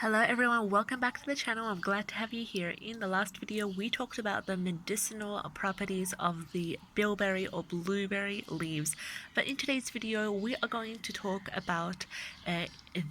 Hello everyone, welcome back to the channel. I'm glad to have you here. In the last video we talked about the medicinal properties of the bilberry or blueberry leaves, but in today's video we are going to talk about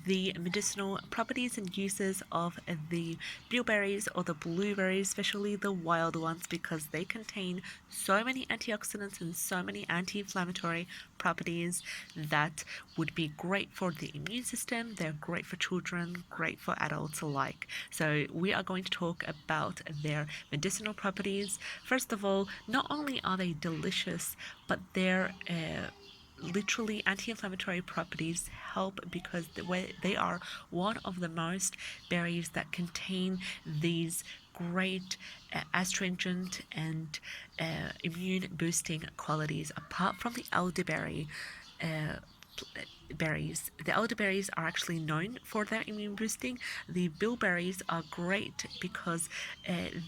the medicinal properties and uses of the bilberries or the blueberries, especially the wild ones, because they contain so many antioxidants and so many anti-inflammatory properties that would be great for the immune system. They're great for children, great for adults alike. So we are going to talk about their medicinal properties. First of all, not only are they delicious, but their literally anti-inflammatory properties help because they are one of the most berries that contain these great astringent and immune boosting qualities. Apart from the elderberry berries, the elderberries are actually known for their immune boosting. The bilberries are great because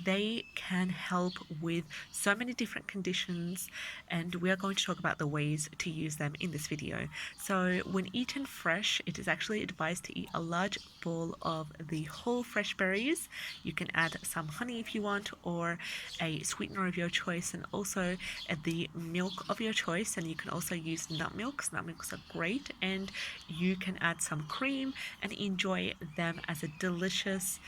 they can help with so many different conditions, and we are going to talk about the ways to use them in this video. So when eaten fresh, it is actually advised to eat a large bowl of the whole fresh berries. You can add some honey if you want, or a sweetener of your choice, and also the milk of your choice. And you can also use nut milks. Nut milks are great, and you can add some cream and enjoy them as a delicious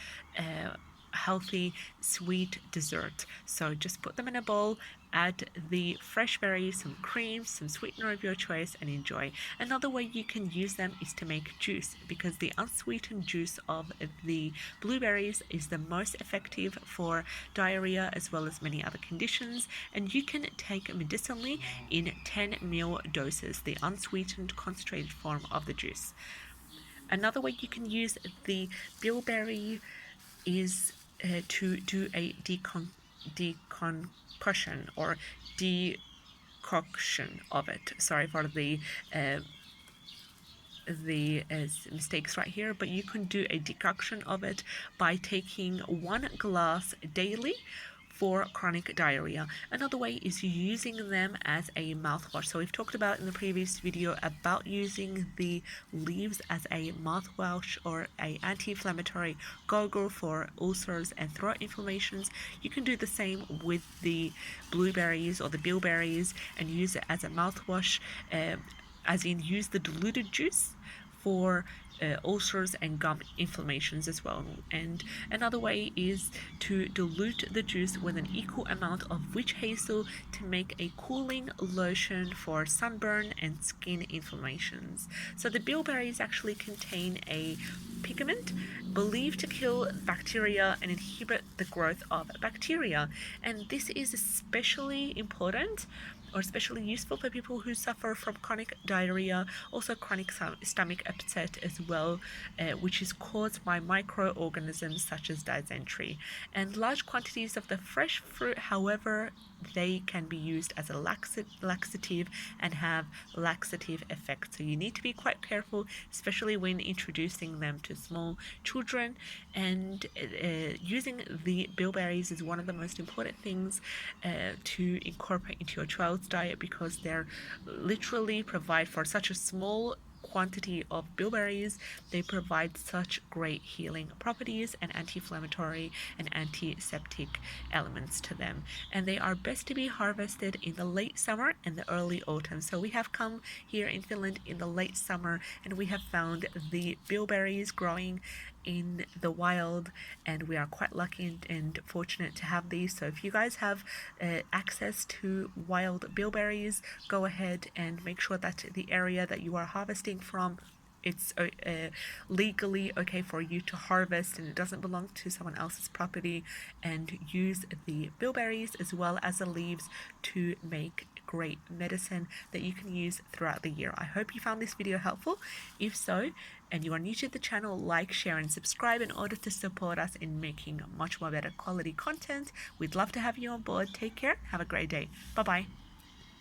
healthy sweet dessert. So just put them in a bowl, add the fresh berries, some cream, some sweetener of your choice, and enjoy. Another way you can use them is to make juice, because the unsweetened juice of the blueberries is the most effective for diarrhea as well as many other conditions, and you can take medicinally in 10 ml doses, the unsweetened concentrated form of the juice. Another way you can use the bilberry is to do a deconcoction or decoction of it. Sorry for the mistakes right here, but you can do a decoction of it by taking 1 glass daily for chronic diarrhea. Another way is using them as a mouthwash. So we've talked about in the previous video about using the leaves as a mouthwash or a anti-inflammatory gargle for ulcers and throat inflammations. You can do the same with the blueberries or the bilberries and use it as a mouthwash, as in use the diluted juice for ulcers and gum inflammations as well. And another way is to dilute the juice with an equal amount of witch hazel to make a cooling lotion for sunburn and skin inflammations. So the bilberries actually contain a pigment believed to kill bacteria and inhibit the growth of bacteria, and this is especially important or especially useful for people who suffer from chronic diarrhea, also chronic stomach upset as well, which is caused by microorganisms such as dysentery. And large quantities of the fresh fruit, however, they can be used as a laxative and have laxative effects. So you need to be quite careful, especially when introducing them to small children. And using the bilberries is one of the most important things to incorporate into your child's diet, because they're literally provide for such a small quantity of bilberries. They provide such great healing properties and anti-inflammatory and antiseptic elements to them, and they are best to be harvested in the late summer and the early autumn. So we have come here in Finland in the late summer and we have found the bilberries growing in the wild, and we are quite lucky and fortunate to have these. So if you guys have access to wild bilberries, go ahead and make sure that the area that you are harvesting from, it's legally okay for you to harvest and it doesn't belong to someone else's property, and use the bilberries as well as the leaves to make great medicine that you can use throughout the year. I hope you found this video helpful. If so, and you are new to the channel, like, share and subscribe in order to support us in making much more better quality content. We'd love to have you on board. Take care. Have a great day. Bye bye.